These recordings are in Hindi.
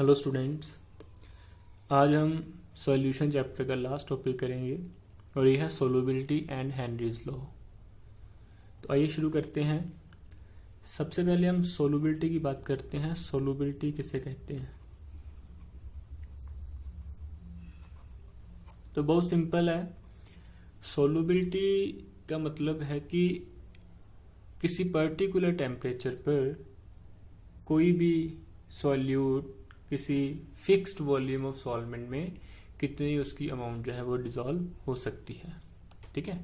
हेलो स्टूडेंट्स, आज हम सॉल्यूशन चैप्टर का लास्ट टॉपिक करेंगे और यह है सोलुबिलिटी एंड हेनरीज लॉ। तो आइए शुरू करते हैं। सबसे पहले हम सोलुबिलिटी की बात करते हैं। सोलुबिलिटी किसे कहते हैं? तो बहुत सिंपल है। सोलुबिलिटी का मतलब है कि किसी पर्टिकुलर टेम्परेचर पर कोई भी सॉल्यूट किसी फिक्स्ड वॉल्यूम ऑफ सॉल्वेंट में कितनी उसकी अमाउंट जो है वो डिसॉल्व हो सकती है। ठीक है,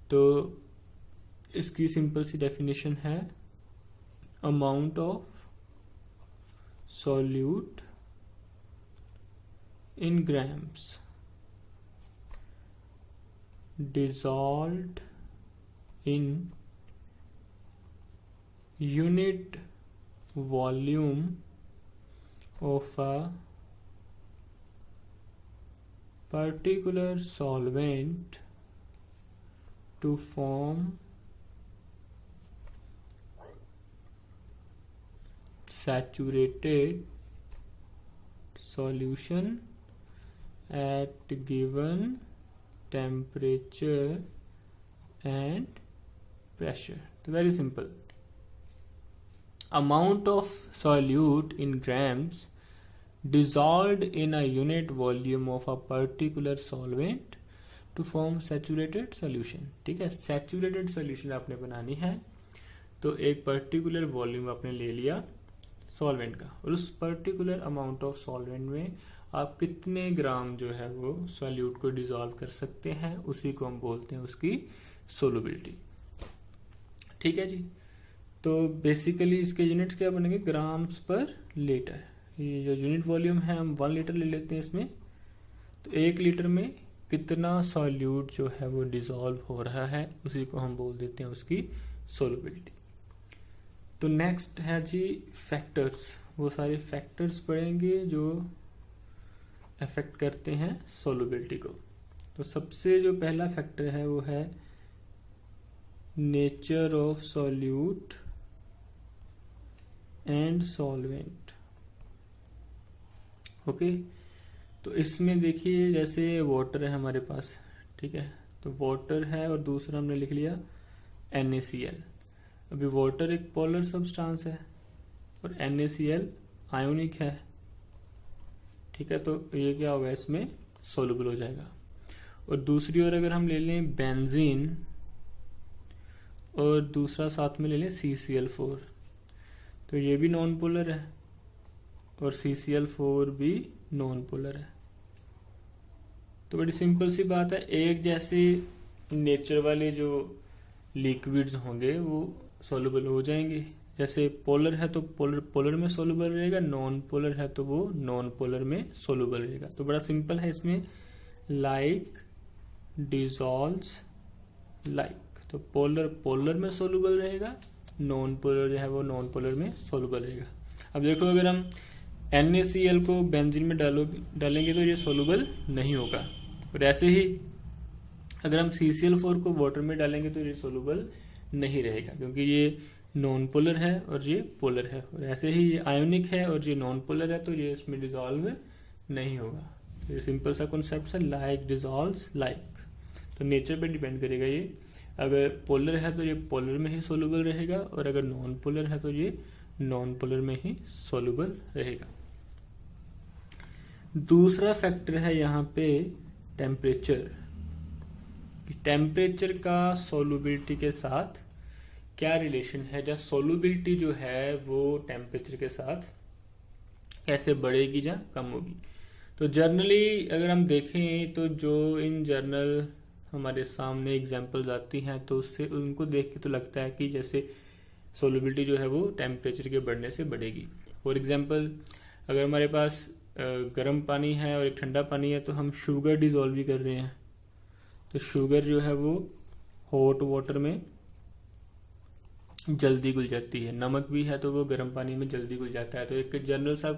तो इसकी सिंपल सी डेफिनेशन है amount of solute in grams dissolved in unit volume of a particular solvent to form saturated solution at given temperature and pressure. तो very simple. Amount of solute in grams dissolved in a unit volume of a particular solvent to form saturated solution. ठीक है, saturated solution आपने बनानी है तो एक पर्टिकुलर वॉल्यूम आपने ले लिया सॉल्वेंट का और उस पर्टिकुलर अमाउंट ऑफ सॉल्वेंट में आप कितने ग्राम जो है वो सॉल्यूट को डिसॉल्व कर सकते हैं, उसी को हम बोलते हैं उसकी सोलुबिलिटी। ठीक है जी, तो बेसिकली इसके यूनिट्स क्या बनेंगे? ग्राम्स पर लीटर। ये जो यूनिट वॉल्यूम है हम 1 लीटर ले लेते हैं इसमें, तो 1 लीटर में कितना सॉल्यूट जो है वो डिसॉल्व हो रहा है उसी को हम बोल देते हैं उसकी सोलुबिलिटी। तो नेक्स्ट है जी फैक्टर्स। वो सारे फैक्टर्स पढ़ेंगे जो अफेक्ट करते हैं सोलुबिलिटी को। तो सबसे जो पहला फैक्टर है वो है nature of solute and solvent. Okay, तो इसमें देखिए जैसे वाटर है हमारे पास, ठीक है, तो वाटर है और दूसरा हमने लिख लिया NaCl। अभी वाटर एक पोलर सब्सटेंस है और NaCl आयोनिक है। ठीक है, तो ये क्या होगा, इसमें सोलुबल हो जाएगा। और दूसरी ओर अगर हम ले लें बेंजीन और दूसरा साथ में ले लें CCl4, तो ये भी नॉन पोलर है और CCl4 भी नॉन पोलर है। तो बड़ी सिंपल सी बात है, एक जैसे नेचर वाले जो लिक्विड्स होंगे वो सोलुबल हो जाएंगे। जैसे पोलर है तो पोलर में सोलुबल रहेगा, नॉन पोलर है तो वो नॉन पोलर में सोलुबल रहेगा। तो बड़ा सिंपल है इसमें, लाइक डिसॉल्व्स लाइक। तो पोलर में सोलुबल रहेगा, नॉन पोलर जो है वो नॉन पोलर में सोलुबल रहेगा। अब देखो अगर हम NaCl को बेंजीन में डालेंगे तो ये सोलुबल नहीं होगा, और ऐसे ही अगर हम CCl4 को वाटर में डालेंगे तो ये सोलुबल नहीं रहेगा, क्योंकि ये नॉन पोलर है और ये पोलर है। और ऐसे ही ये आयोनिक है और ये नॉन पोलर है, तो ये इसमें डिसॉल्व नहीं होगा। तो ये सिंपल सा कॉन्सेप्ट है, लाइक डिसॉल्व्स लाइक। तो नेचर पे डिपेंड करेगा ये, अगर पोलर है तो ये पोलर में ही सोलुबल रहेगा और अगर नॉन पोलर है तो ये नॉन पोलर में ही सोलुबल रहेगा। दूसरा फैक्टर है यहाँ पे टेम्परेचर। टेम्परेचर का सोलुबिलिटी के साथ क्या रिलेशन है, या सोलुबिलिटी जो है वो टेम्परेचर के साथ कैसे बढ़ेगी या कम होगी। तो जर्नली अगर हम देखें तो जो इन जर्नल हमारे सामने एग्जांपल्स आती हैं तो उससे उनको देख के तो लगता है कि जैसे सोलुबिलिटी जो है वो टेम्परेचर के बढ़ने से बढ़ेगी। फॉर एग्जांपल अगर हमारे पास गर्म पानी है और एक ठंडा पानी है तो हम शुगर डिसॉल्व भी कर रहे हैं, तो शुगर जो है वो हॉट वाटर में जल्दी घुल जाती है। नमक भी है तो वो गर्म पानी में जल्दी घुल जाता है। तो एक जनरल सा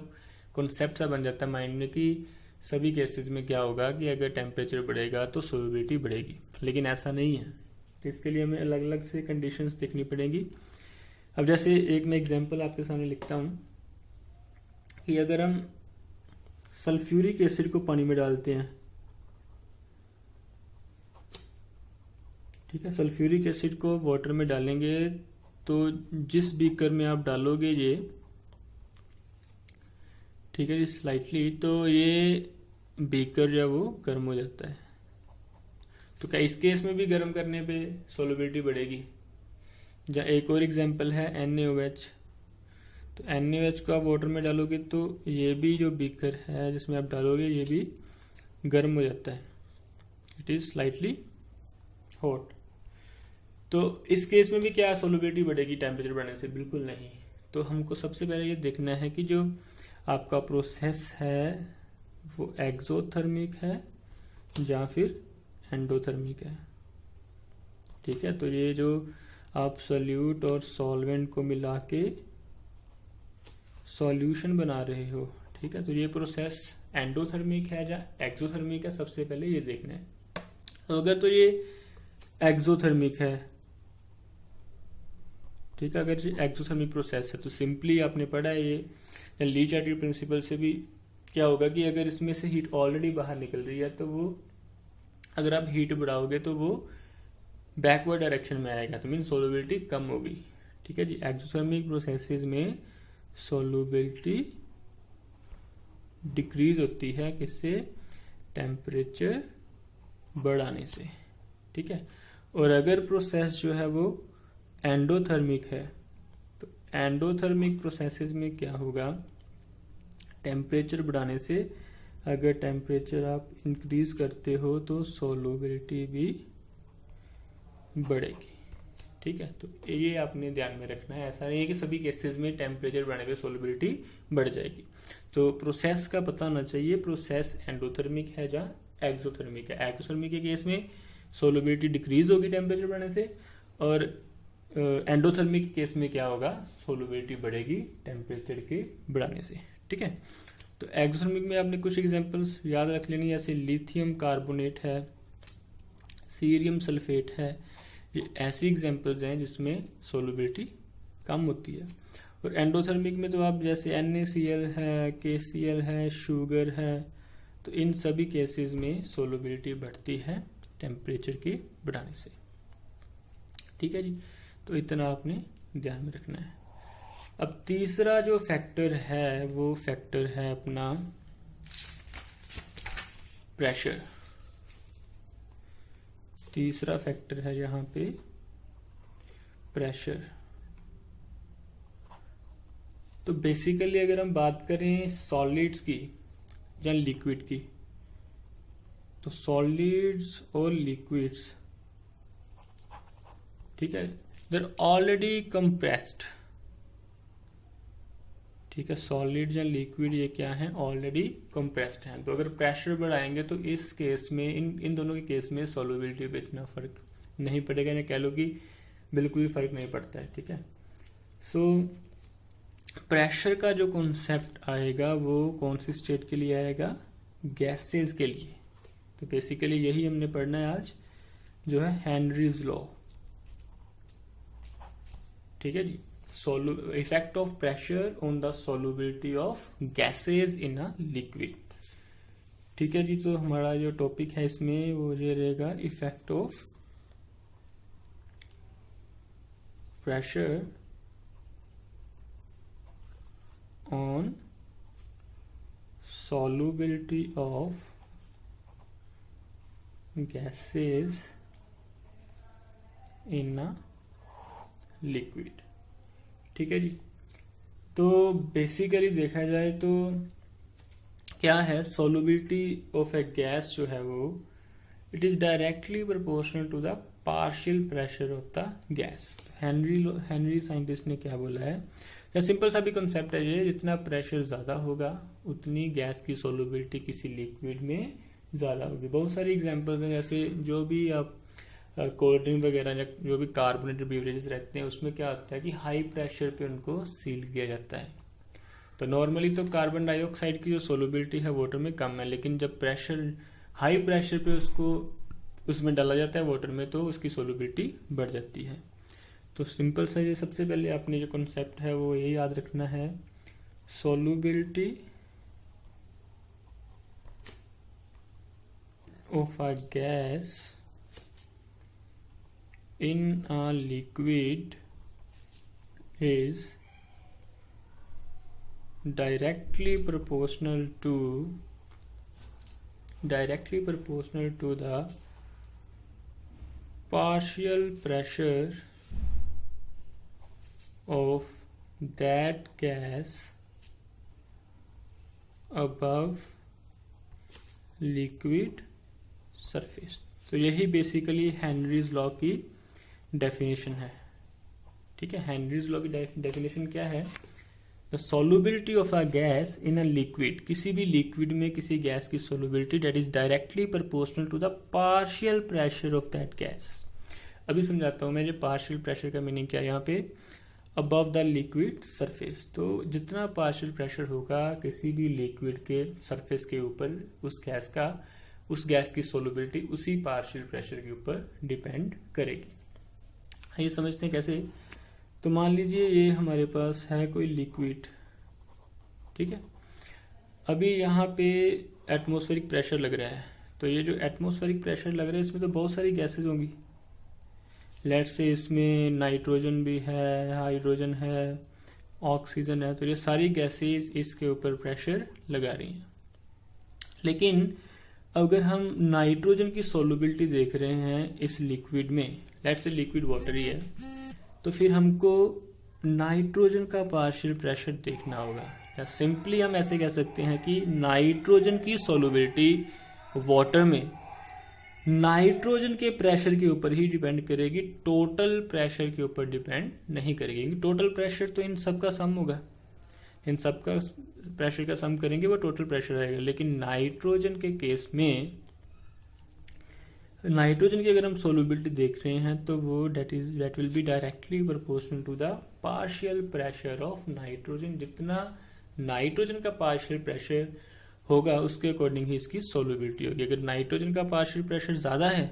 कॉन्सेप्ट सा बन जाता है माइंड में कि सभी केसेस में क्या होगा कि अगर टेम्परेचर बढ़ेगा तो सोलुबिलिटी बढ़ेगी, लेकिन ऐसा नहीं है। तो इसके लिए हमें अलग अलग से कंडीशंस देखनी पड़ेंगी। अब जैसे एक मैं एग्जांपल आपके सामने लिखता हूँ कि अगर हम सल्फ्यूरिक एसिड को पानी में डालते हैं, ठीक है, सल्फ्यूरिक एसिड को वाटर में डालेंगे तो जिस बीकर में आप डालोगे ये, ठीक है जी, स्लाइटली, तो ये बीकर जो है वो गर्म हो जाता है। तो क्या इस केस में भी गर्म करने पे सोलबिलिटी बढ़ेगी? जहाँ एक और एग्जांपल है NaOH, तो NaOH को आप वाटर में डालोगे तो ये भी जो बीकर है जिसमें आप डालोगे ये भी गर्म हो जाता है, इट इज स्लाइटली हॉट। तो इस केस में भी क्या सोलबिलिटी बढ़ेगी टेम्परेचर बढ़ने से? बिल्कुल नहीं। तो हमको सबसे पहले ये देखना है कि जो आपका प्रोसेस है वो एक्सोथर्मिक है या फिर एंडोथर्मिक है, ठीक है। तो ये जो आप सोल्यूट और सॉल्वेंट को मिला के सॉल्यूशन बना रहे हो, ठीक है, तो ये प्रोसेस एंडोथर्मिक है या एक्सोथर्मिक है, सबसे पहले ये देखना है। तो अगर तो ये एक्सोथर्मिक है, ठीक है, अगर ये एक्सोथर्मिक प्रोसेस है तो सिंपली आपने पढ़ा है ये ली-चार्टियर प्रिंसिपल से भी क्या होगा कि अगर इसमें से हीट ऑलरेडी बाहर निकल रही है तो वो अगर आप हीट बढ़ाओगे तो वो बैकवर्ड डायरेक्शन में आएगा, तो मीन सोलबिलिटी कम होगी, ठीक है जी। एक्सोथर्मिक प्रोसेसेस में सोलबिलिटी डिक्रीज होती है किससे? टेम्परेचर बढ़ाने से, ठीक है। और अगर प्रोसेस जो है वो एंडोथर्मिक है तो एंडोथर्मिक प्रोसेसेस में क्या होगा? टेम्परेचर बढ़ाने से, अगर टेम्परेचर आप इंक्रीज करते हो तो सोलबिलिटी भी बढ़ेगी, ठीक है। तो ये आपने ध्यान में रखना है, ऐसा नहीं है कि सभी केसेस में टेम्परेचर बढ़ने पे सोलबिलिटी बढ़ जाएगी। तो प्रोसेस का पता होना चाहिए, प्रोसेस एंडोथर्मिक है या एक्सोथर्मिक है। एक्सोथर्मिक के केस में सोलबिलिटी डिक्रीज होगी टेम्परेचर बढ़ने से, और एंडोथर्मिक के केस में क्या होगा? सोलबिलिटी बढ़ेगी टेम्परेचर के बढ़ाने से, ठीक है। तो एक्सोथर्मिक में आपने कुछ एग्जांपल्स याद रख लेनी, जैसे लिथियम कार्बोनेट है, सीरियम सल्फेट है, ये ऐसी एग्जांपल्स हैं जिसमें सोलबिलिटी कम होती है। और एंडोथर्मिक में तो आप जैसे NaCl है, KCl है, शुगर है, तो इन सभी केसेस में सोलबिलिटी बढ़ती है टेम्परेचर के बढ़ाने से, ठीक है जी। तो इतना आपने ध्यान में रखना है। अब तीसरा जो फैक्टर है वो फैक्टर है अपना प्रेशर। तीसरा फैक्टर है यहाँ पे प्रेशर। तो बेसिकली अगर हम बात करें सॉलिड्स की या लिक्विड की, तो सॉलिड्स और लिक्विड्स, ठीक है, देर ऑलरेडी कंप्रेस्ड, ठीक है। सॉलिड या लिक्विड ये क्या है? ऑलरेडी कंप्रेस्ड है। तो अगर प्रेशर बढ़ाएंगे तो इस केस में इन दोनों के केस में सॉल्युबिलिटी पे इतना फर्क नहीं पड़ेगा, या कह लो कि बिल्कुल भी फर्क नहीं पड़ता है, ठीक है। सो प्रेशर का जो कॉन्सेप्ट आएगा वो कौन सी स्टेट के लिए आएगा? गैसेस के लिए। तो बेसिकली यही हमने पढ़ना है आज, जो है हेनरीज लॉ, ठीक है जी। Effect of pressure on the solubility of gases in a liquid, ठीक है जी। तो हमारा जो टॉपिक है इसमें वो ये रहेगा, effect of pressure on solubility of gases in a liquid, ठीक है जी। तो बेसिकली देखा जाए तो क्या है, सॉल्युबिलिटी ऑफ ए गैस जो है वो it is directly proportional to the partial pressure of the gas. Henry scientist ने क्या बोला है, या सिंपल सा भी कंसेप्ट है ये, जितना प्रेशर ज्यादा होगा उतनी गैस की सोलबिलिटी किसी लिक्विड में ज्यादा होगी। बहुत सारी एग्जांपल्स हैं, जैसे जो भी आप कोल्ड ड्रिंक वगैरह या जो भी कार्बोनेटेड बेवरेजेस रहते हैं उसमें क्या होता है कि हाई प्रेशर पे उनको सील किया जाता है। तो नॉर्मली तो कार्बन डाइऑक्साइड की जो सोलबिलिटी है वाटर में कम है, लेकिन जब प्रेशर हाई प्रेशर पे उसको उसमें डाला जाता है वाटर में तो उसकी सोलबिलिटी बढ़ जाती है। तो सिंपल सा ये सबसे पहले आपने जो कॉन्सेप्ट है वो ये याद रखना है, solubility of a gas in a liquid is directly proportional to the partial pressure of that gas above liquid surface। तो यही बेसिकली हेनरीज लॉ की डेफिनेशन है। ठीक है, हेनरीज लॉ की डेफिनेशन क्या है? The solubility of a gas in a liquid, किसी भी लिक्विड में किसी गैस की solubility that is directly proportional to the partial pressure of that gas. अभी समझाता हूं मैं ये पार्शियल प्रेशर का मीनिंग क्या है। यहाँ पे अबव द लिक्विड सरफेस, तो जितना पार्शियल प्रेशर होगा किसी भी लिक्विड के सरफेस के ऊपर उस गैस की सॉल्युबिलिटी उसी पार्शियल प्रेशर के ऊपर डिपेंड करेगी। ये समझते हैं कैसे? तो मान लीजिए ये हमारे पास है कोई लिक्विड, ठीक है। अभी यहाँ पे एटमॉस्फेरिक प्रेशर लग रहा है, तो ये जो एटमॉस्फेरिक प्रेशर लग रहा है इसमें तो बहुत सारी गैसेस होंगी। लेट्स से इसमें नाइट्रोजन भी है, हाइड्रोजन है, ऑक्सीजन है, तो ये सारी गैसेस इसके ऊपर प्रेशर लगा रही हैं। लेकिन अगर हम नाइट्रोजन की सॉल्युबिलिटी देख रहे हैं इस लिक्विड में, लेट्स से लिक्विड वाटर ही है, तो फिर हमको नाइट्रोजन का पार्शियल प्रेशर देखना होगा। या सिंपली हम ऐसे कह सकते हैं कि नाइट्रोजन की सॉल्युबिलिटी वाटर में नाइट्रोजन के प्रेशर के ऊपर ही डिपेंड करेगी, टोटल प्रेशर के ऊपर डिपेंड नहीं करेगी। टोटल प्रेशर तो इन सब का सम होगा, इन सब का प्रेशर का सम करेंगे वो टोटल प्रेशर आएगा। लेकिन नाइट्रोजन के केस में नाइट्रोजन की अगर हम सोल्युबिलिटी देख रहे हैं तो वो that will be directly proportional to the partial pressure of nitrogen. जितना नाइट्रोजन का पार्शियल प्रेशर होगा उसके अकॉर्डिंग ही इसकी सोल्युबिलिटी होगी। अगर नाइट्रोजन का पार्शियल प्रेशर ज्यादा है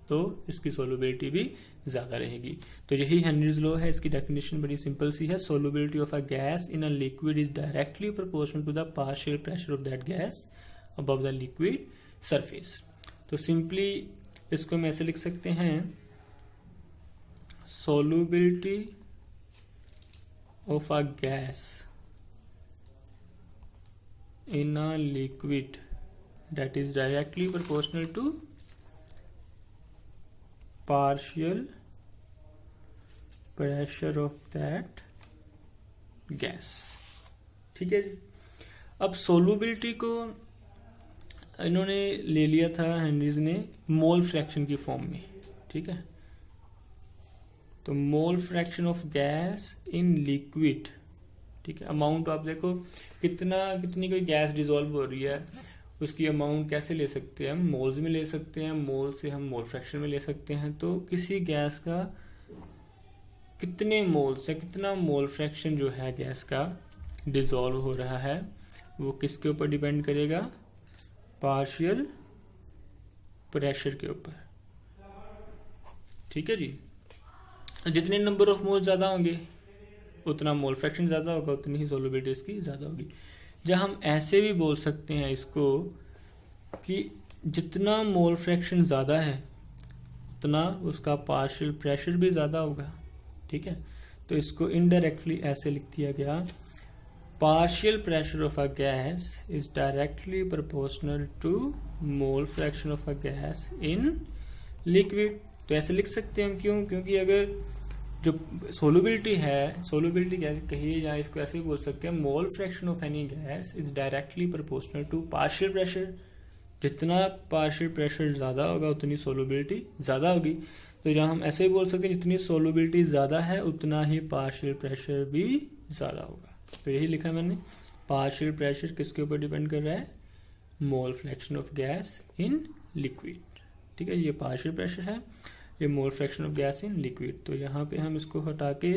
तो इसकी सोल्युबिलिटी भी ज्यादा रहेगी। तो यही हेनरीज लॉ है। इसकी डेफिनेशन बड़ी सिंपल सी है, solubility of a gas in a liquid is directly proportional to the partial pressure of that gas above the liquid surface. तो सिंपली इसको हम ऐसे लिख सकते हैं, solubility of a gas in a liquid that is directly proportional to partial pressure of that gas. ठीक है जी। अब सोल्युबिलिटी को इन्होंने ले लिया था हेनरीज ने मोल फ्रैक्शन की फॉर्म में। ठीक है, तो मोल fraction of gas in liquid. ठीक है, अमाउंट आप देखो कितनी कोई गैस डिसॉल्व हो रही है, उसकी अमाउंट कैसे ले सकते हैं हम? मोल्स में ले सकते हैं, मोल से हम मोल फ्रैक्शन में ले सकते हैं। तो किसी गैस का कितने मोल्स या कितना मोल फ्रैक्शन जो है गैस का डिसॉल्व हो रहा है वो किसके ऊपर डिपेंड करेगा? पार्शियल प्रेशर के ऊपर। ठीक है जी। जितने नंबर ऑफ मोल ज्यादा होंगे उतना मोल फ्रैक्शन ज्यादा होगा, उतनी ही सोल्युबिलिटी इसकी ज्यादा होगी। जब हम ऐसे भी बोल सकते हैं इसको कि जितना मोल फ्रैक्शन ज्यादा है उतना उसका पार्शियल प्रेशर भी ज्यादा होगा। ठीक है, तो इसको इनडायरेक्टली ऐसे लिख दिया गया, partial pressure of a gas is directly proportional to mole fraction of a gas in liquid। तो ऐसे लिख सकते हैं हम, क्यों? क्योंकि अगर जो सोल्युबिलिटी है, सोल्युबिलिटी क्या कहिए या इसको ऐसे भी बोल सकते हैं, mole fraction of any gas is directly proportional to partial pressure. जितना पार्शियल प्रेशर ज्यादा होगा उतनी सोल्युबिलिटी ज्यादा होगी। तो जहां हम ऐसे भी बोल सकते हैं जितनी सोल्युबिलिटी ज्यादा है उतना ही पार्शियल प्रेशर भी ज्यादा होगा। तो यही लिखा मैंने, पार्शियल प्रेशर किसके ऊपर डिपेंड कर रहा है? मोल fraction of gas in liquid. ठीक है, ये पार्शियल प्रेशर है, ये मोल fraction of gas in liquid. तो यहाँ पे हम इसको हटा के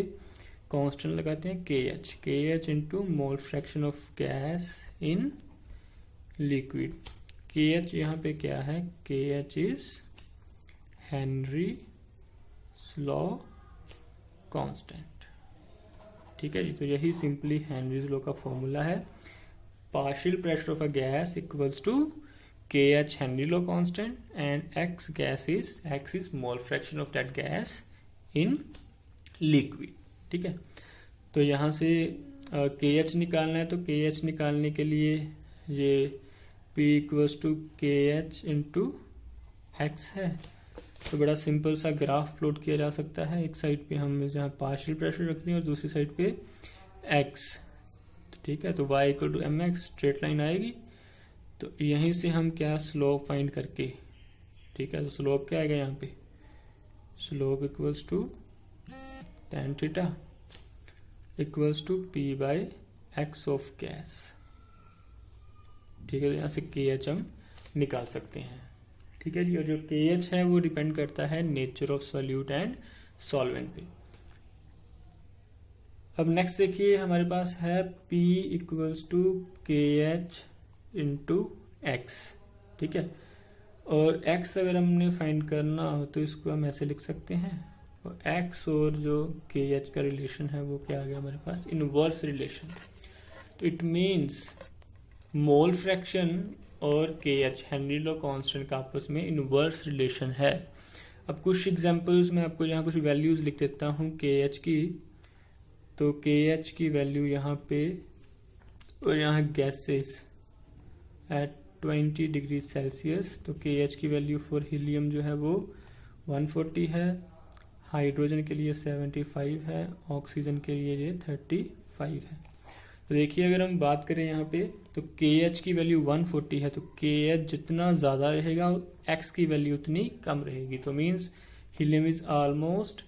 कांस्टेंट लगाते हैं K H into mole fraction of gas in liquid. K H यहाँ पे क्या है? K H is Henry's law constant. ठीक है जी। तो यही सिंपली हेनरीज लॉ का फॉर्मूला है, partial pressure of a gas equals to KH Henry law constant and X is mole fraction of that gas in liquid. ठीक है, तो यहाँ से KH निकालना है, तो KH निकालने के लिए ये P equals to KH into X है। तो बड़ा सिंपल सा ग्राफ प्लॉट किया जा सकता है। एक साइड पे हम यहाँ पार्शियल प्रेशर रखते हैं और दूसरी साइड पे X। ठीक है, तो y equal to mx straight line आएगी। तो यहीं से हम क्या स्लोप फाइंड करके, ठीक है, तो स्लोप क्या आएगा यहाँ पे, slope equals to tan theta equals to p by x of gas. ठीक है, तो यहाँ से KH हम निकाल सकते हैं। ठीक है जी, और जो KH है वो डिपेंड करता है nature of solute and solvent पे। अब नेक्स्ट देखिए हमारे पास है P equals to KH into X। ठीक है, और X अगर हमने फाइंड करना हो तो इसको हम ऐसे लिख सकते हैं, और X और जो KH का रिलेशन है वो क्या आ गया हमारे पास, इनवर्स रिलेशन। तो इट मीन्स मोल फ्रैक्शन और KH हेनरी लॉ कांस्टेंट का आपस में इनवर्स रिलेशन है। अब कुछ एग्जांपल्स में आपको यहाँ कुछ वैल्यूज लिख देता हूँ KH की। तो KH की वैल्यू यहाँ पे, और यहाँ गैसेस एट 20 डिग्री सेल्सियस, तो KH की वैल्यू फॉर हीलियम जो है वो 140 है, हाइड्रोजन के लिए 75 है, ऑक्सीजन के लिए ये 35 है। तो देखिए अगर हम बात करें यहाँ पे, तो KH की वैल्यू 140 है, तो KH जितना ज़्यादा रहेगा X की वैल्यू उतनी कम रहेगी। तो means helium is almost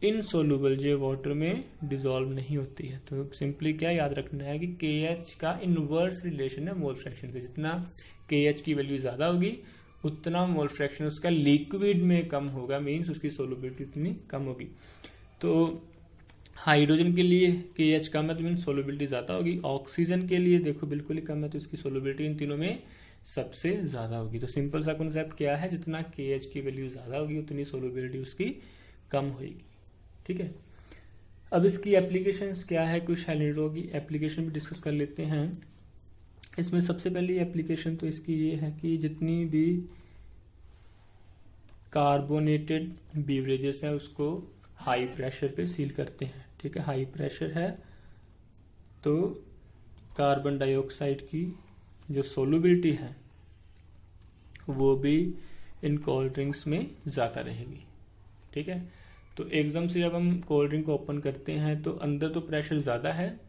insoluble, जो वाटर में डिसॉल्व नहीं होती है। तो सिंपली क्या याद रखना है कि KH का इनवर्स रिलेशन है मोल फ्रैक्शन से। जितना KH की वैल्यू ज़्यादा होगी उतना मोल फ्रैक्शन उसका लिक्विड में कम होगा, मीन्स उसकी सोलुबिलिटी उतनी कम होगी। तो हाइड्रोजन के लिए KH कम है तो मीन सोलुबिलिटी ज़्यादा होगी। ऑक्सीजन के लिए देखो बिल्कुल ही कम है, तो इसकी सोलुबिलिटी इन तीनों में सबसे ज़्यादा होगी। तो सिंपल सा कॉन्सेप्ट क्या है, जितना KH की वैल्यू ज़्यादा होगी उतनी सोलुबिलिटी उसकी कम होगी। ठीक है, अब इसकी एप्लीकेशंस क्या है, कुछ हेनरी लॉ की एप्लीकेशन भी डिस्कस कर लेते हैं। इसमें सबसे पहली एप्लीकेशन तो इसकी ये है कि जितनी भी कार्बोनेटेड बीवरेजेस हैं उसको हाई प्रेशर पे सील करते हैं। ठीक है, हाई प्रेशर है तो कार्बन डाइऑक्साइड की जो सोलुबिलिटी है वो भी इन कोल्ड ड्रिंक्स में ज़्यादा रहेगी। ठीक है, तो एकदम से जब हम कोल्ड ड्रिंक को ओपन करते हैं तो अंदर तो प्रेशर ज़्यादा है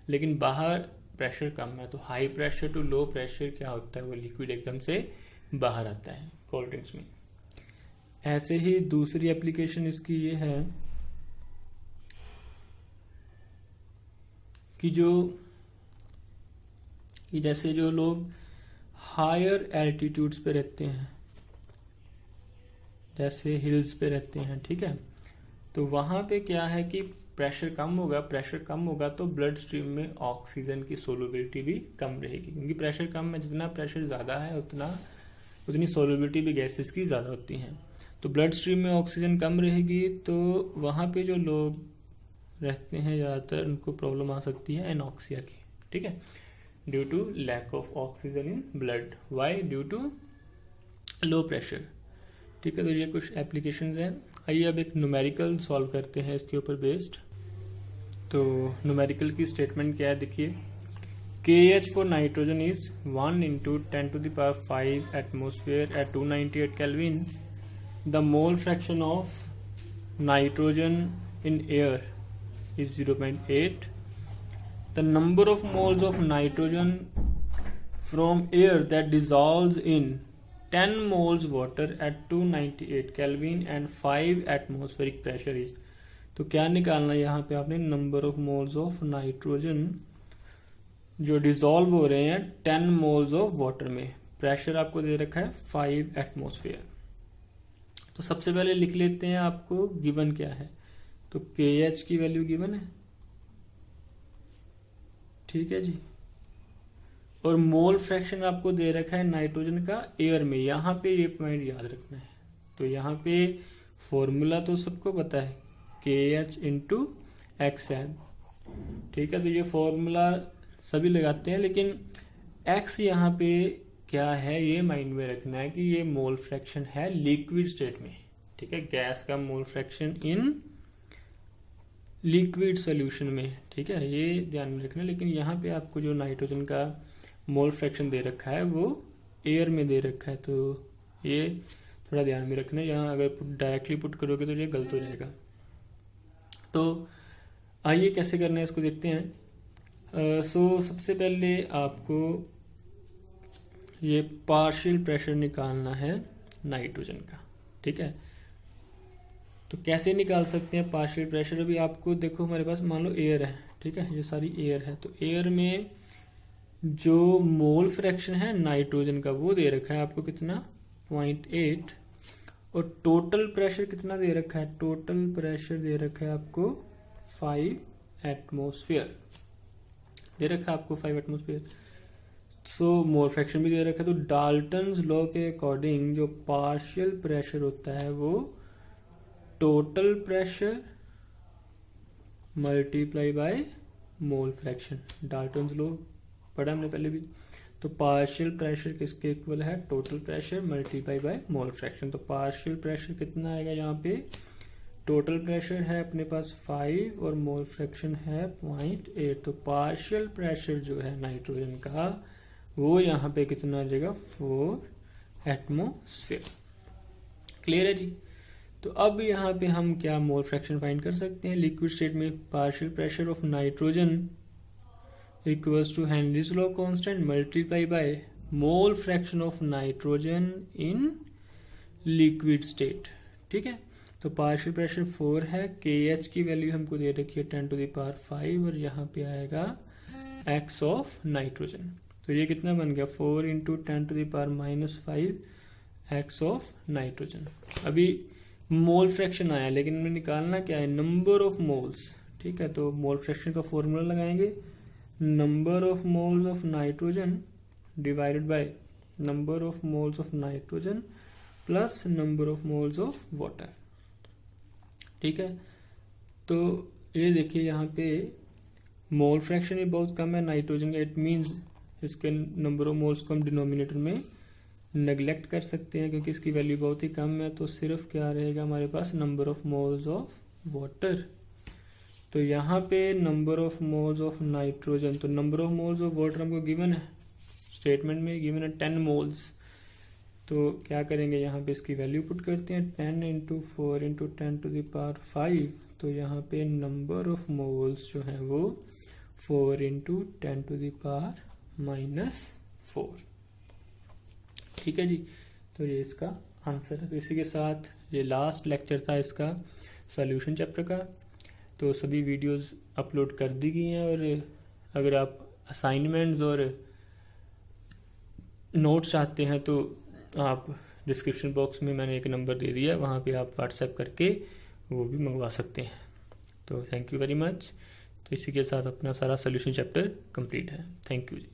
लेकिन बाहर प्रेशर कम है। तो high pressure to low pressure क्या होता है, वो लिक्विड एकदम से बाहर आता है कोल्ड ड्रिंक्स में। ऐसे ही दूसरी एप्लीकेशन इसकी ये है कि जैसे जो लोग हायर एल्टीट्यूड्स पे रहते हैं, जैसे हिल्स पे रहते हैं, ठीक है, तो वहां पे क्या है कि प्रेशर कम होगा तो ब्लड स्ट्रीम में ऑक्सीजन की सोलुबिलिटी भी कम रहेगी, क्योंकि प्रेशर कम है, जितना प्रेशर ज़्यादा है उतनी सोलुबिलिटी भी गैसेस की ज़्यादा होती हैं। तो ब्लड स्ट्रीम में ऑक्सीजन कम रहेगी तो वहाँ पे जो लोग रहते हैं ज़्यादातर उनको प्रॉब्लम आ सकती है एनॉक्सिया की। ठीक है, due to lack of oxygen in blood, why, due to low pressure. ठीक है, तो ये कुछ एप्लीकेशंस हैं। आइए अब एक न्यूमेरिकल सॉल्व करते हैं इसके ऊपर बेस्ड। तो न्यूमेरिकल की स्टेटमेंट क्या है, देखिए, KH for nitrogen is 1 × 10⁵ atmosphere at 298 Kelvin. The mole fraction of nitrogen in air is 0.8. The number of moles of nitrogen from air that dissolves in 10 moles water at 298 Kelvin and 5 atmospheric pressure is. तो क्या निकालना है यहाँ पे आपने, number of moles of nitrogen जो डिसॉल्व हो रहे हैं 10 मोल्स ऑफ वाटर में, प्रेशर आपको दे रखा है 5 एटमोसफेयर। तो सबसे पहले लिख लेते हैं आपको गिवन क्या है, तो KH की वैल्यू गिवन है, ठीक है जी, और मोल फ्रैक्शन आपको दे रखा है नाइट्रोजन का एयर में। यहां पे ये पॉइंट याद रखना है। तो यहाँ पे फॉर्मूला तो सबको पता है, KH × X है, ठीक है, तो ये फॉर्मूला सभी लगाते हैं, लेकिन X यहाँ पे क्या है ये माइंड में रखना है कि ये मोल फ्रैक्शन है लिक्विड स्टेट में, ठीक है, गैस का mole fraction in liquid solution में, ठीक है, ये ध्यान में रखना। लेकिन यहाँ पे आपको जो नाइट्रोजन का मोल फ्रैक्शन दे रखा है वो एयर में दे रखा है, तो ये थोड़ा ध्यान में रखना। यहाँ अगर डायरेक्टली पुट करोगे तो ये गलत हो जाएगा। तो आइए कैसे करना है इसको देखते हैं। सबसे पहले आपको ये पार्शियल प्रेशर निकालना है नाइट्रोजन का, ठीक है। तो कैसे निकाल सकते हैं पार्शियल प्रेशर? अभी आपको देखो हमारे पास मान लो एयर है, ठीक है, ये सारी एयर है। तो एयर में जो मोल फ्रैक्शन है नाइट्रोजन का वो दे रखा है आपको कितना, 0.8, और टोटल प्रेशर कितना दे रखा है? टोटल प्रेशर दे रखा है आपको 5 एटमोस्फेयर दे रखा है आपको 5 एटमोस्फेयर। सो मोल फ्रैक्शन भी दे रखा है। तो डाल्टन्स लॉ के अकॉर्डिंग जो पार्शियल प्रेशर होता है वो total pressure multiply by mole fraction. Dalton's law पढ़ा हमने पहले भी। तो पार्शियल प्रेशर किसके इक्वल है? Total pressure multiply by mole fraction. तो पार्शियल प्रेशर कितना आएगा यहाँ पे? टोटल प्रेशर है अपने पास 5 और मोल फ्रैक्शन है 0.8। तो पार्शियल प्रेशर जो है नाइट्रोजन का वो यहाँ पे कितना आ जाएगा? 4 एटमोस्फेयर। क्लियर है जी? तो अब यहाँ पे हम क्या मोल फ्रैक्शन फाइंड कर सकते हैं लिक्विड स्टेट में? Partial pressure of nitrogen equals to Henry's law constant multiply by mole fraction of nitrogen in liquid state, ठीक है। तो पार्शियल प्रेशर 4 है, KH की वैल्यू हमको दे रखी है 10⁵ और यहाँ पे आएगा x ऑफ नाइट्रोजन। तो ये कितना बन गया? 4 इंटू 10⁻⁻5 x ऑफ नाइट्रोजन। अभी मोल फ्रैक्शन आया लेकिन हमें निकालना क्या है? नंबर ऑफ मोल्स, ठीक है। तो मोल फ्रैक्शन का फॉर्मूला लगाएंगे, number of moles of nitrogen divided by number of moles of nitrogen plus number of moles of water, ठीक है। तो ये देखिए यहाँ पे मोल फ्रैक्शन भी बहुत कम है नाइट्रोजन का, इट मींस इसके नंबर ऑफ मोल्स को हम डिनोमिनेटर में नेग्लेक्ट कर सकते हैं क्योंकि इसकी वैल्यू बहुत ही कम है। तो सिर्फ क्या रहेगा हमारे पास? Number of moles of water. तो यहाँ पे number of moles of nitrogen, तो number of moles of water हमको गिवन है, स्टेटमेंट में गिवन है 10 मोल्स। तो क्या करेंगे यहाँ पे इसकी वैल्यू पुट करते हैं, 10 इंटू 4 इंटू 10⁵ तो यहाँ पे नंबर ऑफ मोल्स जो है वो 4 इंटू 10⁻⁻4, ठीक है जी। तो ये इसका आंसर है। तो इसी के साथ ये लास्ट लेक्चर था इसका सॉल्यूशन चैप्टर का। तो सभी वीडियोस अपलोड कर दी गई हैं और अगर आप असाइनमेंट्स और नोट्स चाहते हैं तो आप डिस्क्रिप्शन बॉक्स में मैंने एक नंबर दे दिया है, वहाँ पे आप व्हाट्सएप करके वो भी मंगवा सकते हैं। तो थैंक यू वेरी मच। तो इसी के साथ अपना सारा सॉल्यूशन चैप्टर कंप्लीट है। Thank you ji.